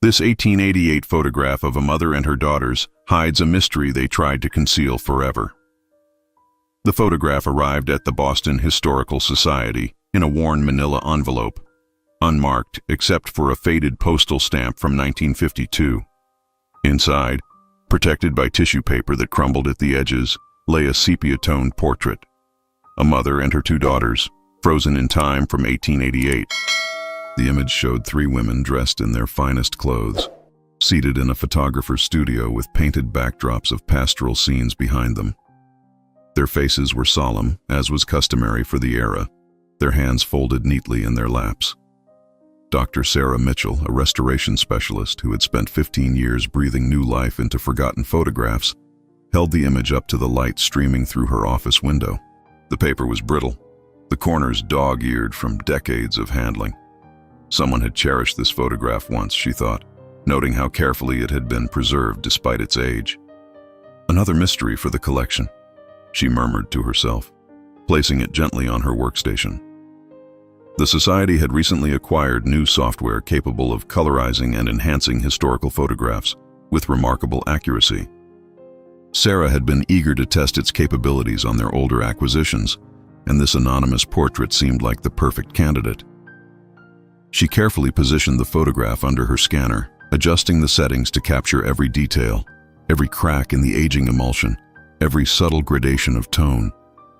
This 1888 photograph of a mother and her daughters hides a mystery they tried to conceal forever. The photograph arrived at the Boston Historical Society in a worn manila envelope, unmarked except for a faded postal stamp from 1952. Inside, protected by tissue paper that crumbled at the edges, lay a sepia-toned portrait. A mother and her two daughters, frozen in time from 1888. The image showed three women dressed in their finest clothes, seated in a photographer's studio with painted backdrops of pastoral scenes behind them. Their faces were solemn, as was customary for the era, their hands folded neatly in their laps. Dr. Sarah Mitchell, a restoration specialist who had spent 15 years breathing new life into forgotten photographs, held the image up to the light streaming through her office window. The paper was brittle, the corners dog-eared from decades of handling. Someone had cherished this photograph once, she thought, noting how carefully it had been preserved despite its age. Another mystery for the collection, she murmured to herself, placing it gently on her workstation. The Society had recently acquired new software capable of colorizing and enhancing historical photographs with remarkable accuracy. Sarah had been eager to test its capabilities on their older acquisitions, and this anonymous portrait seemed like the perfect candidate. She carefully positioned the photograph under her scanner, adjusting the settings to capture every detail, every crack in the aging emulsion, every subtle gradation of tone.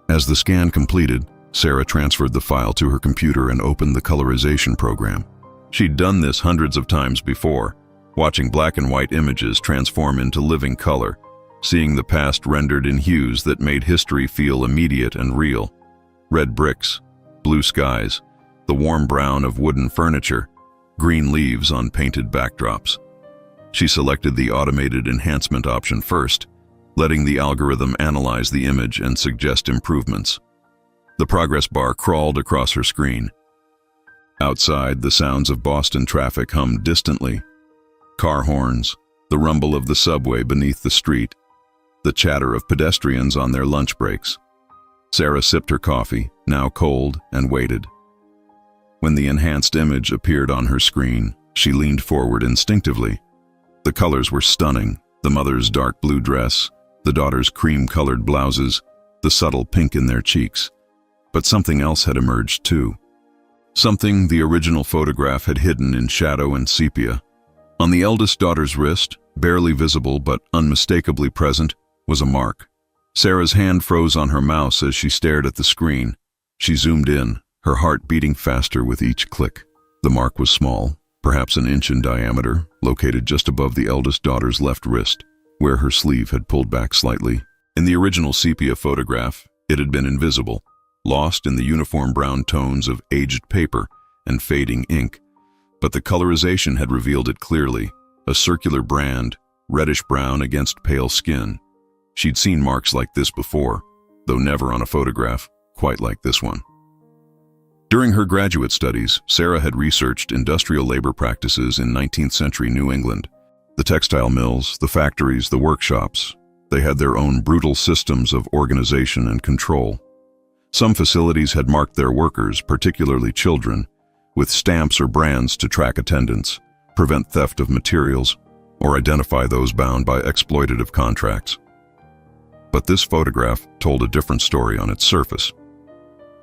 As the scan completed, Sarah transferred the file to her computer and opened the colorization program. She'd done this hundreds of times before, watching black and white images transform into living color, seeing the past rendered in hues that made history feel immediate and real. Red bricks, blue skies, the warm brown of wooden furniture, green leaves on painted backdrops. She selected the automated enhancement option first, letting the algorithm analyze the image and suggest improvements. The progress bar crawled across her screen. Outside, the sounds of Boston traffic hummed distantly. Car horns, the rumble of the subway beneath the street, the chatter of pedestrians on their lunch breaks. Sarah sipped her coffee, now cold, and waited. When the enhanced image appeared on her screen, she leaned forward instinctively. The colors were stunning, the mother's dark blue dress, the daughter's cream-colored blouses, the subtle pink in their cheeks. But something else had emerged too. Something the original photograph had hidden in shadow and sepia. On the eldest daughter's wrist, barely visible but unmistakably present, was a mark. Sarah's hand froze on her mouse as she stared at the screen. She zoomed in, her heart beating faster with each click. The mark was small, perhaps an inch in diameter, located just above the eldest daughter's left wrist, where her sleeve had pulled back slightly. In the original sepia photograph, it had been invisible, lost in the uniform brown tones of aged paper and fading ink. But the colorization had revealed it clearly, a circular brand, reddish-brown against pale skin. She'd seen marks like this before, though never on a photograph quite like this one. During her graduate studies, Sarah had researched industrial labor practices in 19th century New England. The textile mills, the factories, the workshops, they had their own brutal systems of organization and control. Some facilities had marked their workers, particularly children, with stamps or brands to track attendance, prevent theft of materials, or identify those bound by exploitative contracts. But this photograph told a different story on its surface.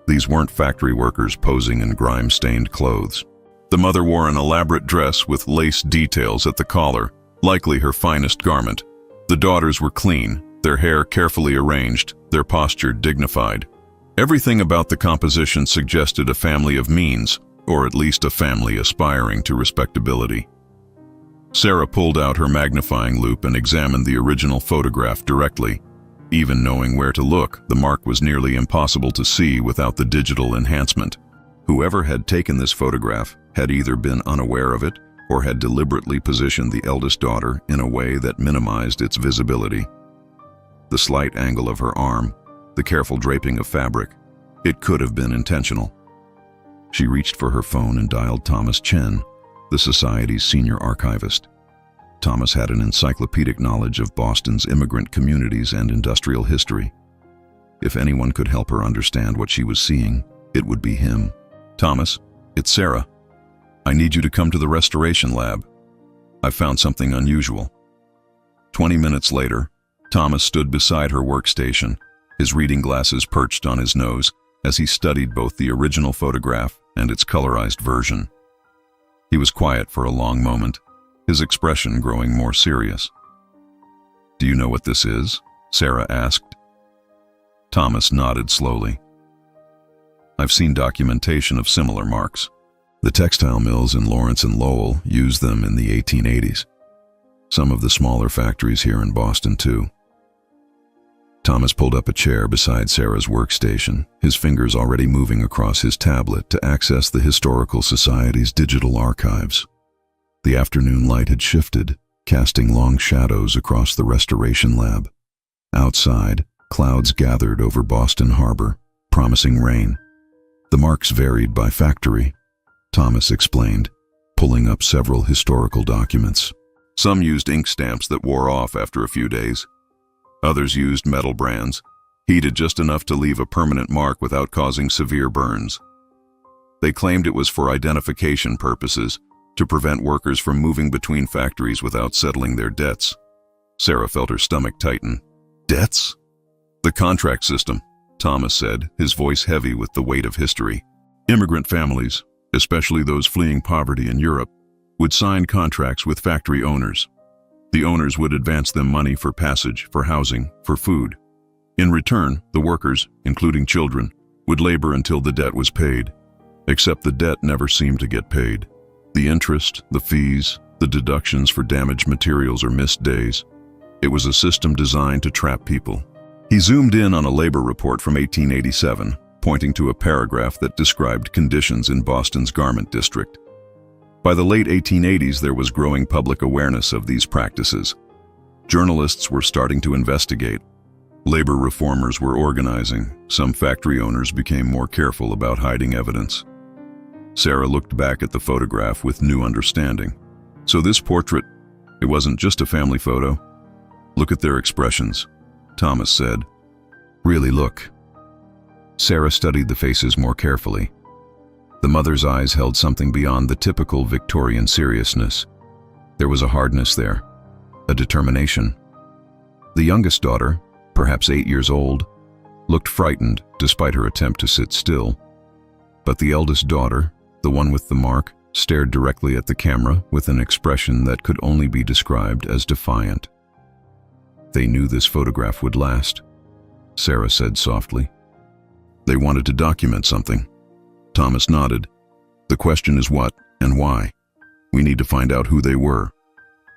These weren't factory workers posing in grime-stained clothes. The mother wore an elaborate dress with lace details at the collar, likely her finest garment. The daughters were clean, their hair carefully arranged, their posture dignified. Everything about the composition suggested a family of means, or at least a family aspiring to respectability. Sarah pulled out her magnifying loupe and examined the original photograph directly. Even knowing where to look, the mark was nearly impossible to see without the digital enhancement. Whoever had taken this photograph had either been unaware of it or had deliberately positioned the eldest daughter in a way that minimized its visibility. The slight angle of her arm, the careful draping of fabric, it could have been intentional. She reached for her phone and dialed Thomas Chen, the Society's senior archivist. Thomas had an encyclopedic knowledge of Boston's immigrant communities and industrial history. If anyone could help her understand what she was seeing, it would be him. "Thomas, it's Sarah. I need you to come to the restoration lab." "I've found something unusual." 20 minutes later, Thomas stood beside her workstation, his reading glasses perched on his nose as he studied both the original photograph and its colorized version. He was quiet for a long moment, his expression growing more serious. "Do you know what this is?" Sarah asked. Thomas nodded slowly. "I've seen documentation of similar marks. The textile mills in Lawrence and Lowell used them in the 1880s. Some of the smaller factories here in Boston, too." Thomas pulled up a chair beside Sarah's workstation, his fingers already moving across his tablet to access the Historical Society's digital archives. The afternoon light had shifted, casting long shadows across the restoration lab. Outside, clouds gathered over Boston Harbor, promising rain. The marks varied by factory, Thomas explained, pulling up several historical documents. Some used ink stamps that wore off after a few days. Others used metal brands, heated just enough to leave a permanent mark without causing severe burns. They claimed it was for identification purposes, to prevent workers from moving between factories without settling their debts. Sarah felt her stomach tighten. "Debts?" "The contract system," Thomas said, his voice heavy with the weight of history. "Immigrant families, especially those fleeing poverty in Europe, would sign contracts with factory owners. The owners would advance them money for passage, for housing, for food. In return, the workers, including children, would labor until the debt was paid. Except the debt never seemed to get paid. The interest, the fees, the deductions for damaged materials or missed days. It was a system designed to trap people." He zoomed in on a labor report from 1887, pointing to a paragraph that described conditions in Boston's garment district. By the late 1880s, there was growing public awareness of these practices. Journalists were starting to investigate. Labor reformers were organizing. Some factory owners became more careful about hiding evidence. Sarah looked back at the photograph with new understanding. "So this portrait, it wasn't just a family photo?" "Look at their expressions," Thomas said. "Really look." Sarah studied the faces more carefully. The mother's eyes held something beyond the typical Victorian seriousness. There was a hardness there, a determination. The youngest daughter, perhaps 8 years old, looked frightened despite her attempt to sit still. But the eldest daughter, the one with the mark, stared directly at the camera with an expression that could only be described as defiant. "They knew this photograph would last," Sarah said softly. "They wanted to document something." Thomas nodded. "The question is what and why. We need to find out who they were."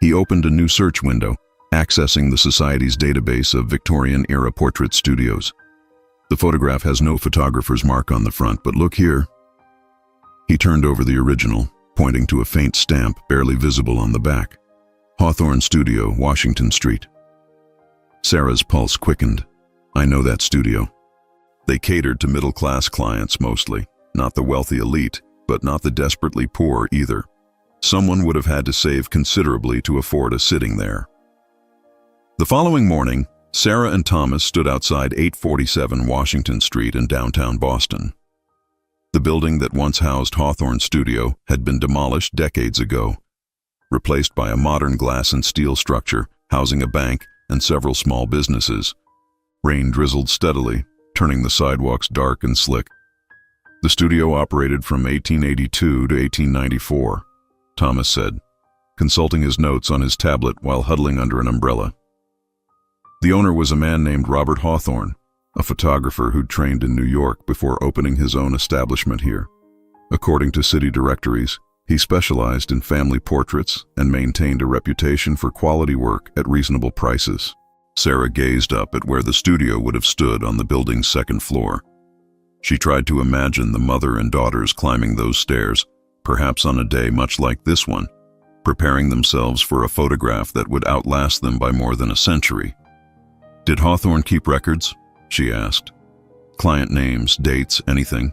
He opened a new search window, accessing the Society's database of Victorian-era portrait studios. "The photograph has no photographer's mark on the front, but look here." He turned over the original, pointing to a faint stamp barely visible on the back. "Hawthorne Studio, Washington Street." Sarah's pulse quickened. "I know that studio." They catered to middle-class clients mostly, not the wealthy elite, but not the desperately poor either. Someone would have had to save considerably to afford a sitting there. The following morning, Sarah and Thomas stood outside 847 Washington Street in downtown Boston. The building that once housed Hawthorne Studio had been demolished decades ago, replaced by a modern glass and steel structure housing a bank and several small businesses. Rain drizzled steadily, turning the sidewalks dark and slick. The studio operated from 1882 to 1894, Thomas said, consulting his notes on his tablet while huddling under an umbrella. The owner was a man named Robert Hawthorne, a photographer who'd trained in New York before opening his own establishment here. According to city directories, he specialized in family portraits and maintained a reputation for quality work at reasonable prices. Sarah gazed up at where the studio would have stood on the building's second floor. She tried to imagine the mother and daughters climbing those stairs, perhaps on a day much like this one, preparing themselves for a photograph that would outlast them by more than a century. "Did Hawthorne keep records?" she asked. "Client names, dates, anything?"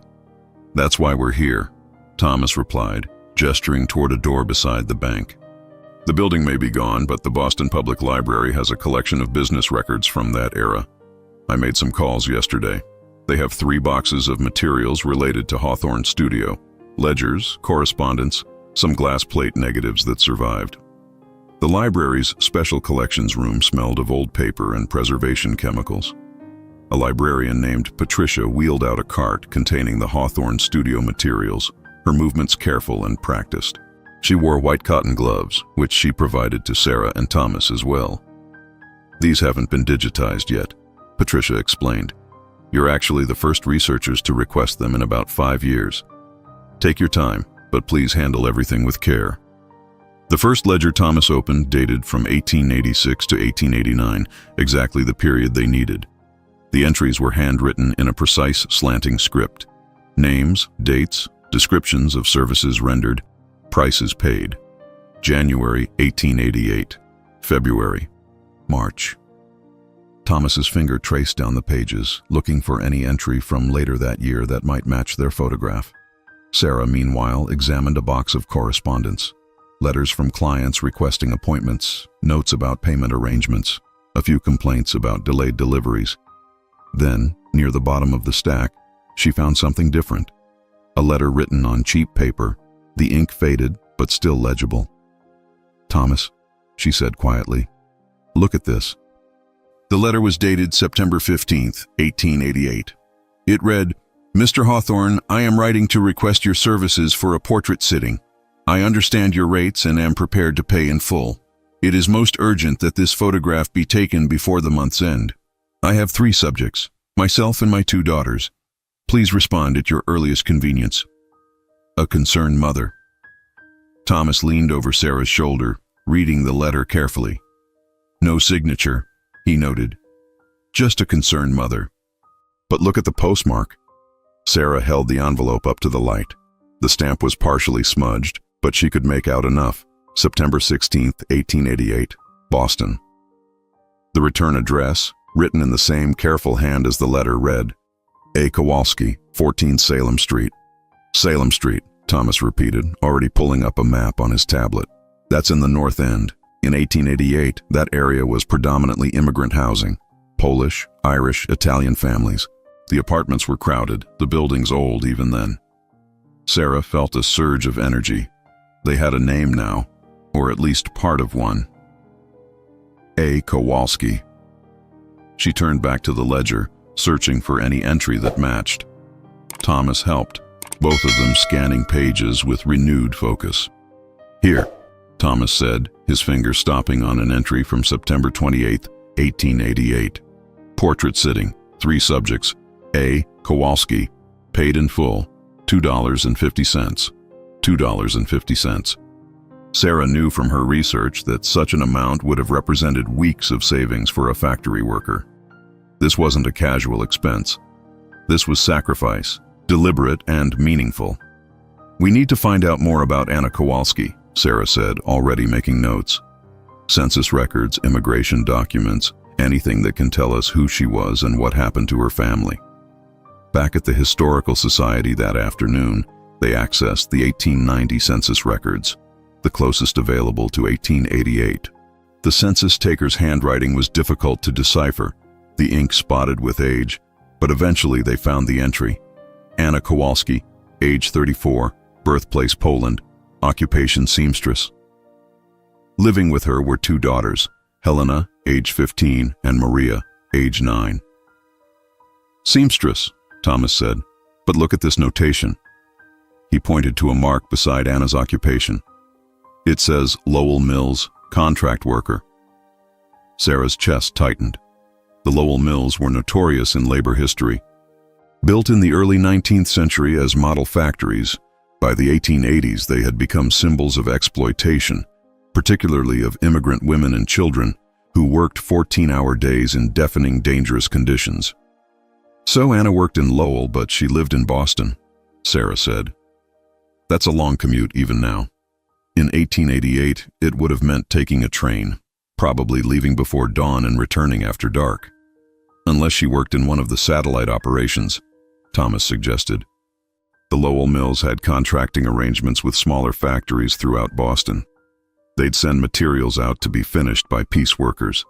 "That's why we're here," Thomas replied, gesturing toward a door beside the bank. "The building may be gone, but the Boston Public Library has a collection of business records from that era. I made some calls yesterday. They have 3 boxes of materials related to Hawthorne Studio, ledgers, correspondence, some glass plate negatives that survived." The library's special collections room smelled of old paper and preservation chemicals. A librarian named Patricia wheeled out a cart containing the Hawthorne studio materials, her movements careful and practiced. She wore white cotton gloves, which she provided to Sarah and Thomas as well. "These haven't been digitized yet," Patricia explained. "You're actually the first researchers to request them in about 5 years. Take your time, but please handle everything with care." The first ledger Thomas opened dated from 1886 to 1889, exactly the period they needed. The entries were handwritten in a precise slanting script. Names, dates, descriptions of services rendered, prices paid. January 1888, February, March. Thomas's finger traced down the pages, looking for any entry from later that year that might match their photograph. Sarah, meanwhile, examined a box of correspondence. Letters from clients requesting appointments, notes about payment arrangements, a few complaints about delayed deliveries. Then, near the bottom of the stack, she found something different. A letter written on cheap paper, the ink faded but still legible. "Thomas," she said quietly, "look at this." The letter was dated September 15th, 1888. It read, "Mr. Hawthorne, I am writing to request your services for a portrait sitting. I understand your rates and am prepared to pay in full. It is most urgent that this photograph be taken before the month's end. I have 3 subjects, myself and my 2 daughters. Please respond at your earliest convenience. A concerned mother." Thomas leaned over Sarah's shoulder, reading the letter carefully. "No signature," he noted. "Just a concerned mother. But look at the postmark." Sarah held the envelope up to the light. The stamp was partially smudged, but she could make out enough. September 16th, 1888, Boston. The return address, written in the same careful hand as the letter, read, A. Kowalski, 14 Salem Street. "Salem Street," Thomas repeated, already pulling up a map on his tablet. "That's in the North End. In 1888, that area was predominantly immigrant housing. Polish, Irish, Italian families. The apartments were crowded, the buildings old even then." Sarah felt a surge of energy. They had a name now, or at least part of one. A. Kowalski. She turned back to the ledger, searching for any entry that matched. Thomas helped, both of them scanning pages with renewed focus. "Here," Thomas said, his finger stopping on an entry from September 28, 1888. "Portrait sitting, 3 subjects. A. Kowalski, paid in full, $2.50. $2.50. Sarah knew from her research that such an amount would have represented weeks of savings for a factory worker. This wasn't a casual expense. This was sacrifice, deliberate and meaningful. "We need to find out more about Anna Kowalski," Sarah said, already making notes. "Census records, immigration documents, anything that can tell us who she was and what happened to her family." Back at the Historical Society that afternoon, they accessed the 1890 census records, the closest available to 1888. The census taker's handwriting was difficult to decipher, the ink spotted with age, but eventually they found the entry. Anna Kowalski, age 34, birthplace Poland, occupation seamstress. Living with her were 2 daughters, Helena, age 15, and Maria, age 9. "Seamstress," Thomas said, "but look at this notation." He pointed to a mark beside Anna's occupation. It says Lowell Mills, contract worker. Sarah's chest tightened. The Lowell Mills were notorious in labor history. Built in the early 19th century as model factories, by the 1880s they had become symbols of exploitation, particularly of immigrant women and children who worked 14-hour days in deafening, dangerous conditions. "So Anna worked in Lowell, but she lived in Boston," Sarah said. "That's a long commute even now. In 1888, it would have meant taking a train, probably leaving before dawn and returning after dark. Unless she worked in one of the satellite operations," Thomas suggested. The Lowell Mills had contracting arrangements with smaller factories throughout Boston. They'd send materials out to be finished by piece workers.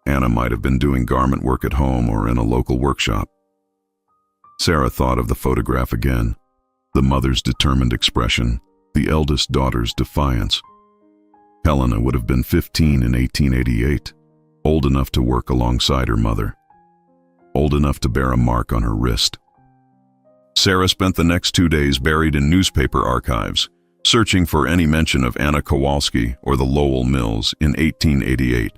Anna might have been doing garment work at home or in a local workshop. Sarah thought of the photograph again, the mother's determined expression, the eldest daughter's defiance. Helena would have been 15 in 1888, old enough to work alongside her mother, old enough to bear a mark on her wrist. Sarah spent the next 2 days buried in newspaper archives, searching for any mention of Anna Kowalski or the Lowell Mills in 1888.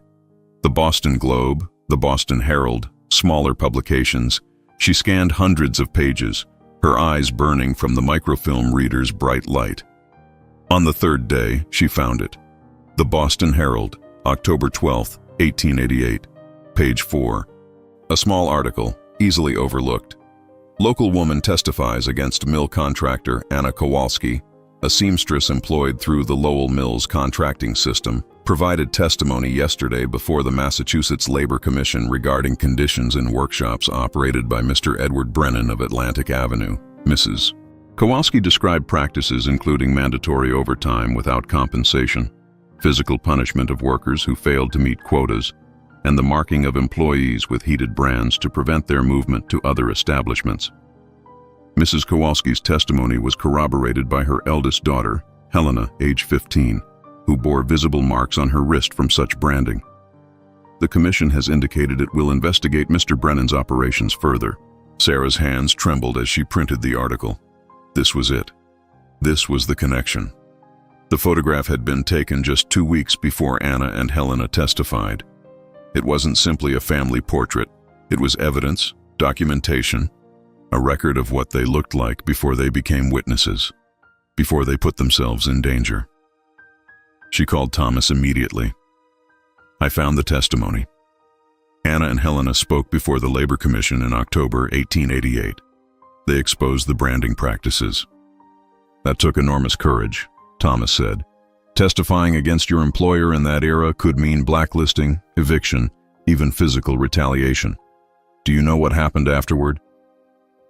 The Boston Globe, the Boston Herald, smaller publications. She scanned hundreds of pages, her eyes burning from the microfilm reader's bright light. On the third day, she found it. The Boston Herald, October 12, 1888, page 4. A small article, easily overlooked. Local woman testifies against mill contractor Anna Kowalski, a seamstress employed through the Lowell Mills contracting system, provided testimony yesterday before the Massachusetts Labor Commission regarding conditions in workshops operated by Mr. Edward Brennan of Atlantic Avenue, Mrs. Kowalski described practices including mandatory overtime without compensation, physical punishment of workers who failed to meet quotas, and the marking of employees with heated brands to prevent their movement to other establishments. Mrs. Kowalski's testimony was corroborated by her eldest daughter, Helena, age 15, who bore visible marks on her wrist from such branding. The commission has indicated it will investigate Mr. Brennan's operations further. Sarah's hands trembled as she printed the article. This was it. This was the connection. The photograph had been taken just 2 weeks before Anna and Helena testified. It wasn't simply a family portrait. It was evidence, documentation, a record of what they looked like before they became witnesses, before they put themselves in danger. She called Thomas immediately. I found the testimony. Anna and Helena spoke before the Labor Commission in October 1888. They exposed the branding practices. That took enormous courage, Thomas said. Testifying against your employer in that era could mean blacklisting, eviction, even physical retaliation. Do you know what happened afterward?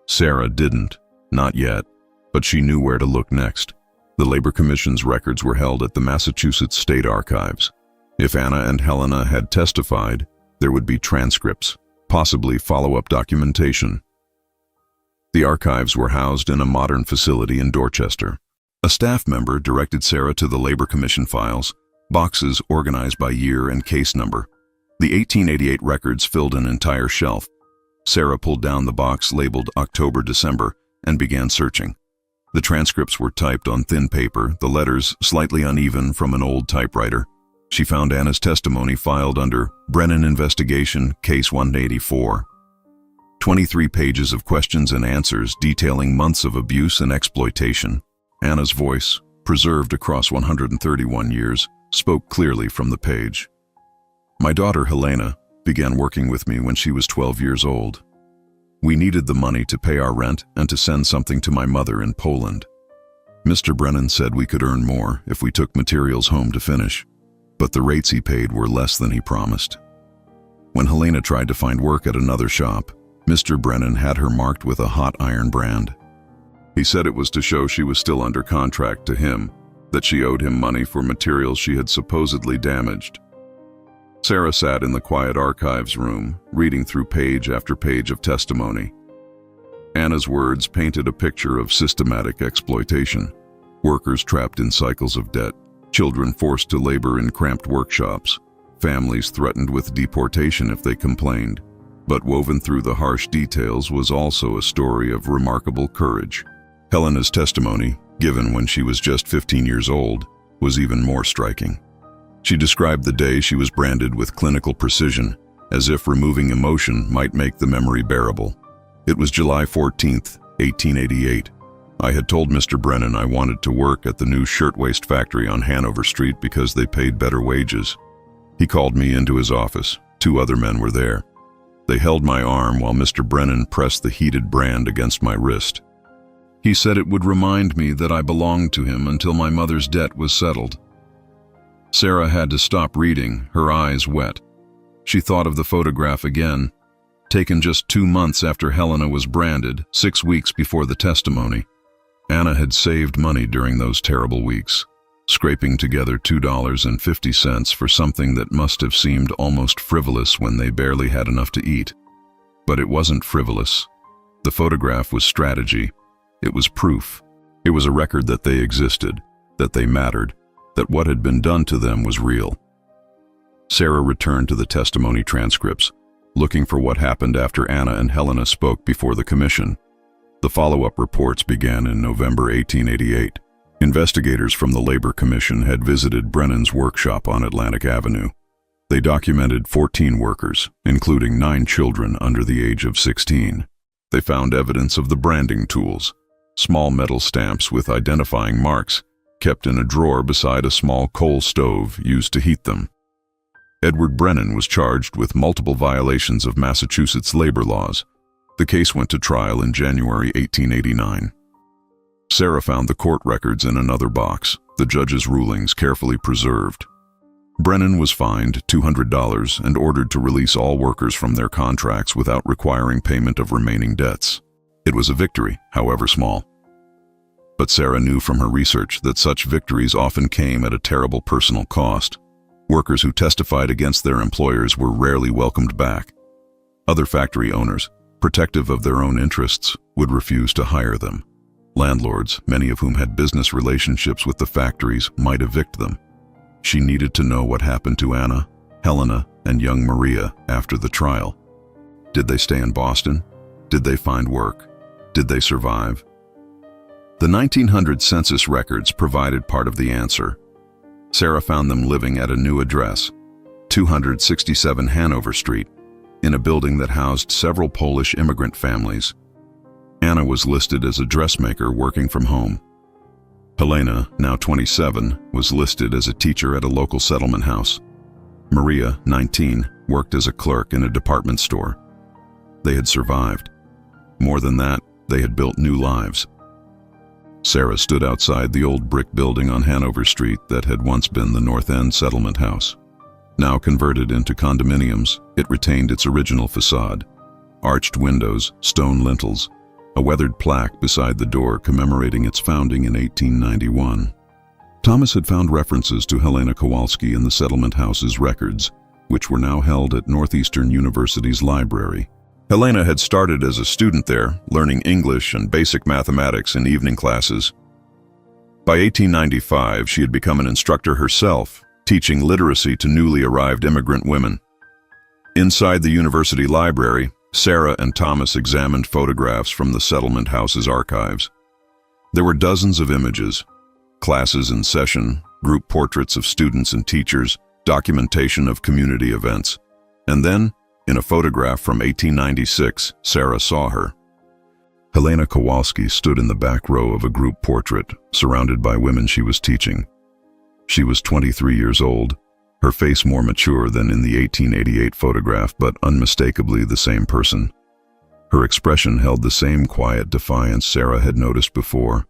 Sarah didn't, not yet, but she knew where to look next. The Labor Commission's records were held at the Massachusetts State Archives. If Anna and Helena had testified, there would be transcripts, possibly follow-up documentation. The archives were housed in a modern facility in Dorchester. A staff member directed Sarah to the Labor Commission files, boxes organized by year and case number. The 1888 records filled an entire shelf. Sarah pulled down the box labeled October-December and began searching. The transcripts were typed on thin paper, the letters slightly uneven from an old typewriter. She found Anna's testimony filed under Brennan Investigation, Case 184. 23 pages of questions and answers detailing months of abuse and exploitation. Anna's voice, preserved across 131 years, spoke clearly from the page. My daughter Helena began working with me when she was 12 years old. We needed the money to pay our rent and to send something to my mother in Poland. Mr. Brennan said we could earn more if we took materials home to finish, but the rates he paid were less than he promised. When Helena tried to find work at another shop, Mr. Brennan had her marked with a hot iron brand. He said it was to show she was still under contract to him, that she owed him money for materials she had supposedly damaged. Sarah sat in the quiet archives room, reading through page after page of testimony. Anna's words painted a picture of systematic exploitation, workers trapped in cycles of debt, children forced to labor in cramped workshops, families threatened with deportation if they complained. But woven through the harsh details was also a story of remarkable courage. Helena's testimony, given when she was just 15 years old, was even more striking. She described the day she was branded with clinical precision, as if removing emotion might make the memory bearable. It was July 14, 1888. I had told Mr. Brennan I wanted to work at the new shirtwaist factory on Hanover Street because they paid better wages. He called me into his office. 2 other men were there. They held my arm while Mr. Brennan pressed the heated brand against my wrist. He said it would remind me that I belonged to him until my mother's debt was settled. Sarah had to stop reading, her eyes wet. She thought of the photograph again, taken just 2 months after Helena was branded, 6 weeks before the testimony. Anna had saved money during those terrible weeks, scraping together $2.50 for something that must have seemed almost frivolous when they barely had enough to eat. But it wasn't frivolous. The photograph was strategy. It was proof. It was a record that they existed, that they mattered, that what had been done to them was real. Sarah returned to the testimony transcripts, looking for what happened after Anna and Helena spoke before the commission. The follow-up reports began in November 1888. Investigators from the Labor Commission had visited Brennan's workshop on Atlantic Avenue. They documented 14 workers, including 9 children under the age of 16. They found evidence of the branding tools, small metal stamps with identifying marks, kept in a drawer beside a small coal stove used to heat them. Edward Brennan was charged with multiple violations of Massachusetts labor laws. The case went to trial in January 1889. Sarah found the court records in another box, the judge's rulings carefully preserved. Brennan was fined $200 and ordered to release all workers from their contracts without requiring payment of remaining debts. It was a victory, however small. But Sarah knew from her research that such victories often came at a terrible personal cost. Workers who testified against their employers were rarely welcomed back. Other factory owners, protective of their own interests, would refuse to hire them. Landlords, many of whom had business relationships with the factories, might evict them. She needed to know what happened to Anna, Helena, and young Maria after the trial. Did they stay in Boston? Did they find work? Did they survive? The 1900 census records provided part of the answer. Sarah found them living at a new address, 267 Hanover Street, in a building that housed several Polish immigrant families. Anna was listed as a dressmaker working from home. Helena, now 27, was listed as a teacher at a local settlement house. Maria, 19, worked as a clerk in a department store. They had survived. More than that, they had built new lives. Sarah stood outside the old brick building on Hanover Street that had once been the North End settlement house. Now converted into condominiums, it retained its original facade. Arched windows, stone lintels, a weathered plaque beside the door commemorating its founding in 1891. Thomas had found references to Helena Kowalski in the settlement house's records, which were now held at Northeastern University's library. Helena had started as a student there, learning English and basic mathematics in evening classes. By 1895, she had become an instructor herself, teaching literacy to newly arrived immigrant women. Inside the university library, Sarah and Thomas examined photographs from the settlement house's archives. There were dozens of images, classes in session, group portraits of students and teachers, documentation of community events. And then, in a photograph from 1896, Sarah saw her. Helena Kowalski stood in the back row of a group portrait, surrounded by women she was teaching. She was 23 years old, her face more mature than in the 1888 photograph, but unmistakably the same person. Her expression held the same quiet defiance Sarah had noticed before,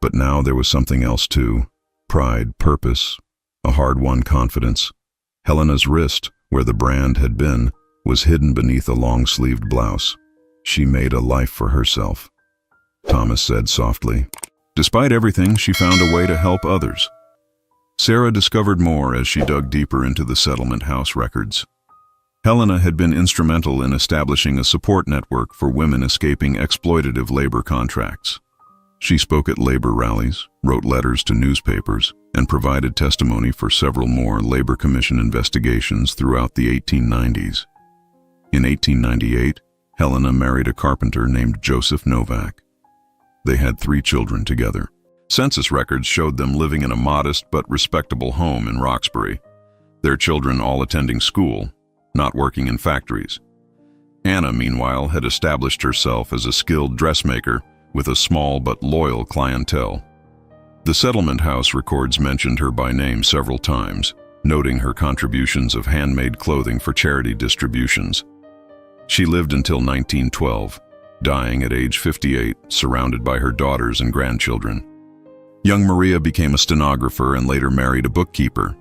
but now there was something else too: pride, purpose, a hard-won confidence. Helena's wrist, where the brand had been, was hidden beneath a long-sleeved blouse. She made a life for herself. Thomas said softly. Despite everything, she found a way to help others. Sarah discovered more as she dug deeper into the settlement house records. Helena had been instrumental in establishing a support network for women escaping exploitative labor contracts. She spoke at labor rallies, wrote letters to newspapers, and provided testimony for several more Labor Commission investigations throughout the 1890s. In 1898, Helena married a carpenter named Joseph Novak. They had 3 children together. Census records showed them living in a modest but respectable home in Roxbury, their children all attending school, not working in factories. Anna, meanwhile, had established herself as a skilled dressmaker with a small but loyal clientele. The settlement house records mentioned her by name several times, noting her contributions of handmade clothing for charity distributions. She lived until 1912, dying at age 58, surrounded by her daughters and grandchildren. Young Maria became a stenographer and later married a bookkeeper.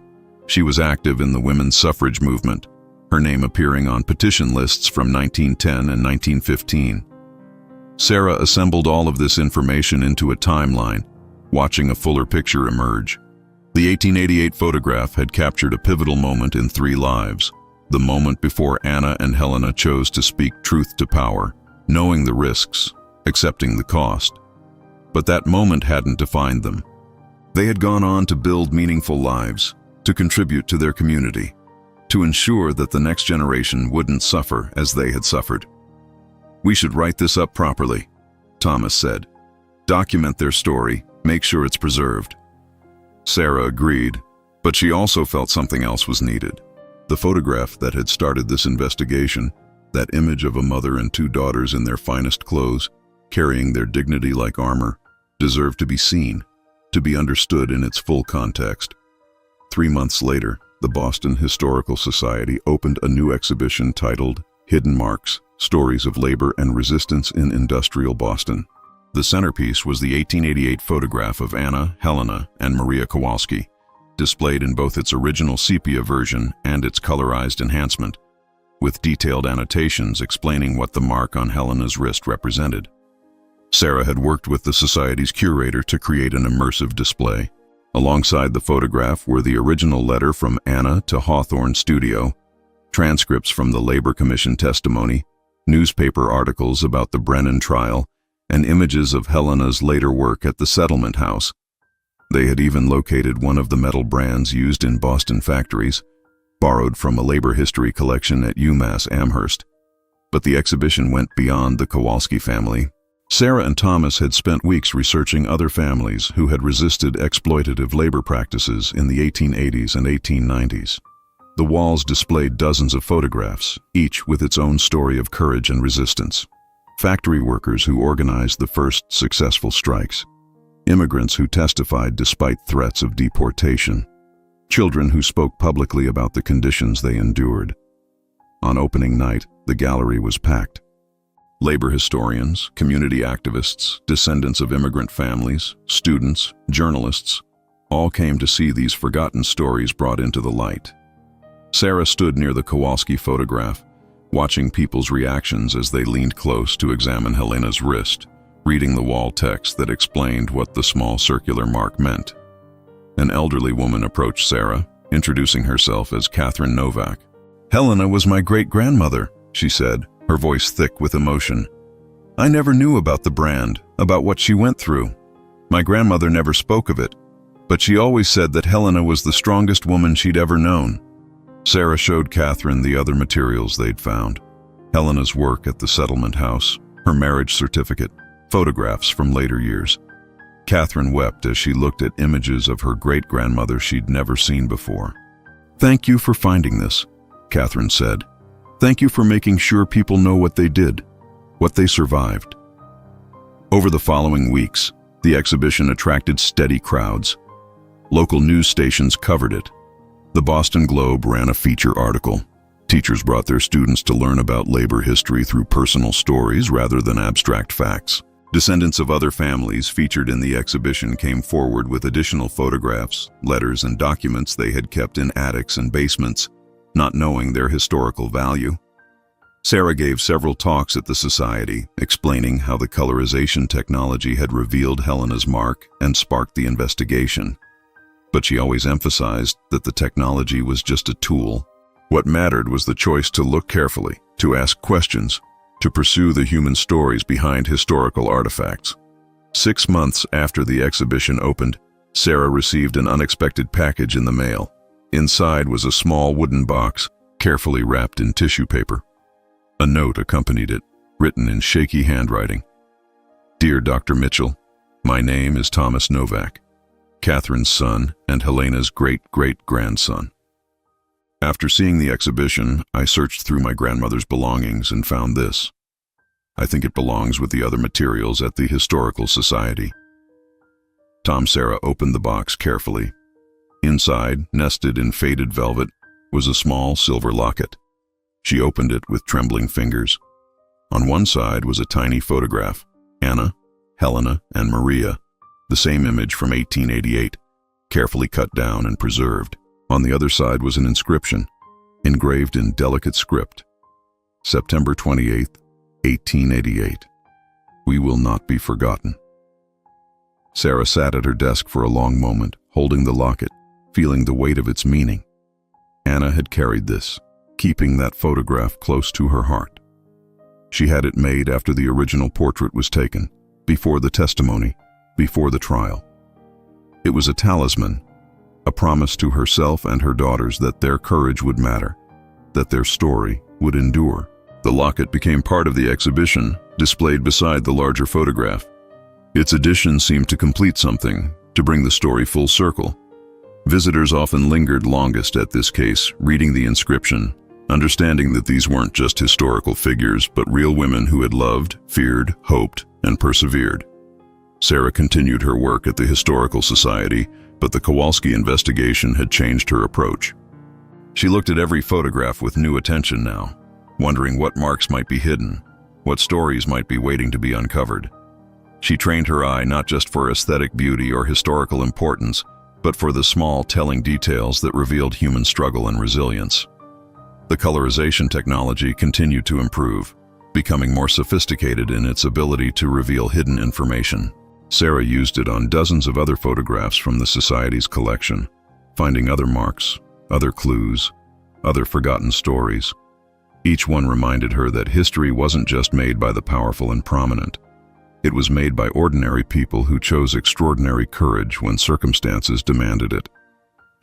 She was active in the women's suffrage movement, her name appearing on petition lists from 1910 and 1915. Sarah assembled all of this information into a timeline, watching a fuller picture emerge. The 1888 photograph had captured a pivotal moment in 3 lives, the moment before Anna and Helena chose to speak truth to power, knowing the risks, accepting the cost. But that moment hadn't defined them. They had gone on to build meaningful lives, to contribute to their community, to ensure that the next generation wouldn't suffer as they had suffered. "We should write this up properly," Thomas said. "Document their story, make sure it's preserved." Sarah agreed, but she also felt something else was needed. The photograph that had started this investigation, that image of a mother and two daughters in their finest clothes, carrying their dignity like armor, deserved to be seen, to be understood in its full context. 3 months later, the Boston Historical Society opened a new exhibition titled Hidden Marks: Stories of Labor and Resistance in Industrial Boston. The centerpiece was the 1888 photograph of Anna, Helena, and Maria Kowalski, displayed in both its original sepia version and its colorized enhancement, with detailed annotations explaining what the mark on Helena's wrist represented. Sarah had worked with the Society's curator to create an immersive display. Alongside the photograph were the original letter from Anna to Hawthorne Studio, transcripts from the Labor Commission testimony, newspaper articles about the Brennan trial, and images of Helena's later work at the settlement house. They had even located one of the metal brands used in Boston factories, borrowed from a labor history collection at UMass Amherst. But the exhibition went beyond the Kowalski family. Sarah and Thomas had spent weeks researching other families who had resisted exploitative labor practices in the 1880s and 1890s. The walls displayed dozens of photographs, each with its own story of courage and resistance. Factory workers who organized the first successful strikes, immigrants who testified despite threats of deportation, children who spoke publicly about the conditions they endured. On opening night, the gallery was packed. Labor historians, community activists, descendants of immigrant families, students, journalists, all came to see these forgotten stories brought into the light. Sarah stood near the Kowalski photograph, watching people's reactions as they leaned close to examine Helena's wrist, reading the wall text that explained what the small circular mark meant. An elderly woman approached Sarah, introducing herself as Catherine Novak. "Helena was my great-grandmother," she said, her voice thick with emotion. "I never knew about the brand, about what she went through. My grandmother never spoke of it, but she always said that Helena was the strongest woman she'd ever known." Sarah showed Catherine the other materials they'd found: Helena's work at the settlement house, her marriage certificate, photographs from later years. Catherine wept as she looked at images of her great-grandmother she'd never seen before. "Thank you for finding this," Catherine said. "Thank you for making sure people know what they did, what they survived." Over the following weeks, the exhibition attracted steady crowds. Local news stations covered it. The Boston Globe ran a feature article. Teachers brought their students to learn about labor history through personal stories rather than abstract facts. Descendants of other families featured in the exhibition came forward with additional photographs, letters, and documents they had kept in attics and basements, not knowing their historical value. Sarah gave several talks at the Society, explaining how the colorization technology had revealed Helena's mark and sparked the investigation. But she always emphasized that the technology was just a tool. What mattered was the choice to look carefully, to ask questions, to pursue the human stories behind historical artifacts. 6 months after the exhibition opened, Sarah received an unexpected package in the mail. Inside was a small wooden box, carefully wrapped in tissue paper. A note accompanied it, written in shaky handwriting. "Dear Dr. Mitchell, my name is Thomas Novak, Catherine's son and Helena's great-great-grandson. After seeing the exhibition, I searched through my grandmother's belongings and found this. I think it belongs with the other materials at the Historical Society." Sarah opened the box carefully. Inside, nested in faded velvet, was a small silver locket. She opened it with trembling fingers. On one side was a tiny photograph: Anna, Helena, and Maria, the same image from 1888, carefully cut down and preserved. On the other side was an inscription, engraved in delicate script: September 28, 1888. We will not be forgotten. Sarah sat at her desk for a long moment, holding the locket, feeling the weight of its meaning. Anna had carried this, keeping that photograph close to her heart. She had it made after the original portrait was taken, before the testimony, before the trial. It was a talisman, a promise to herself and her daughters that their courage would matter, that their story would endure. The locket became part of the exhibition, displayed beside the larger photograph. Its addition seemed to complete something, to bring the story full circle. Visitors often lingered longest at this case, reading the inscription, understanding that these weren't just historical figures, but real women who had loved, feared, hoped, and persevered. Sarah continued her work at the Historical Society, but the Kowalski investigation had changed her approach. She looked at every photograph with new attention now, wondering what marks might be hidden, what stories might be waiting to be uncovered. She trained her eye not just for aesthetic beauty or historical importance, but for the small, telling details that revealed human struggle and resilience. The colorization technology continued to improve, becoming more sophisticated in its ability to reveal hidden information. Sarah used it on dozens of other photographs from the Society's collection, finding other marks, other clues, other forgotten stories. Each one reminded her that history wasn't just made by the powerful and prominent. It was made by ordinary people who chose extraordinary courage when circumstances demanded it.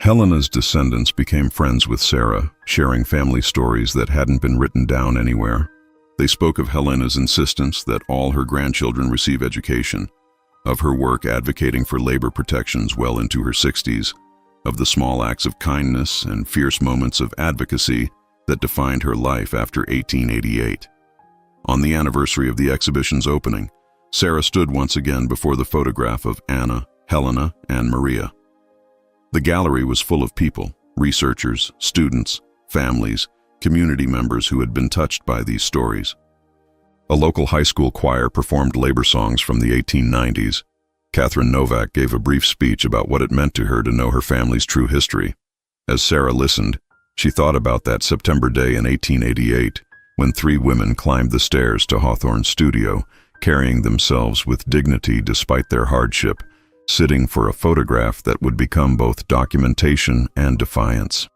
Helena's descendants became friends with Sarah, sharing family stories that hadn't been written down anywhere. They spoke of Helena's insistence that all her grandchildren receive education, of her work advocating for labor protections well into her 60s, of the small acts of kindness and fierce moments of advocacy that defined her life after 1888. On the anniversary of the exhibition's opening, Sarah stood once again before the photograph of Anna, Helena, and Maria. The gallery was full of people, researchers, students, families, community members who had been touched by these stories. A local high school choir performed labor songs from the 1890s. Catherine Novak gave a brief speech about what it meant to her to know her family's true history. As Sarah listened, she thought about that September day in 1888, when 3 women climbed the stairs to Hawthorne's studio, carrying themselves with dignity despite their hardship, sitting for a photograph that would become both documentation and defiance.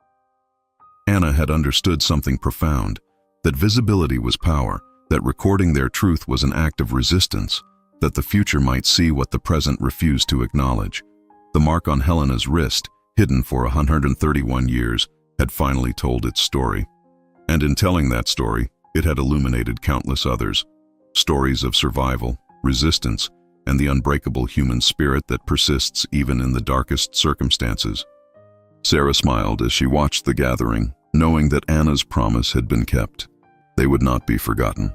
Anna had understood something profound, that visibility was power, that recording their truth was an act of resistance, that the future might see what the present refused to acknowledge. The mark on Helena's wrist, hidden for 131 years, had finally told its story. And in telling that story, it had illuminated countless others. Stories of survival, resistance, and the unbreakable human spirit that persists even in the darkest circumstances. Sarah smiled as she watched the gathering, knowing that Anna's promise had been kept. They would not be forgotten.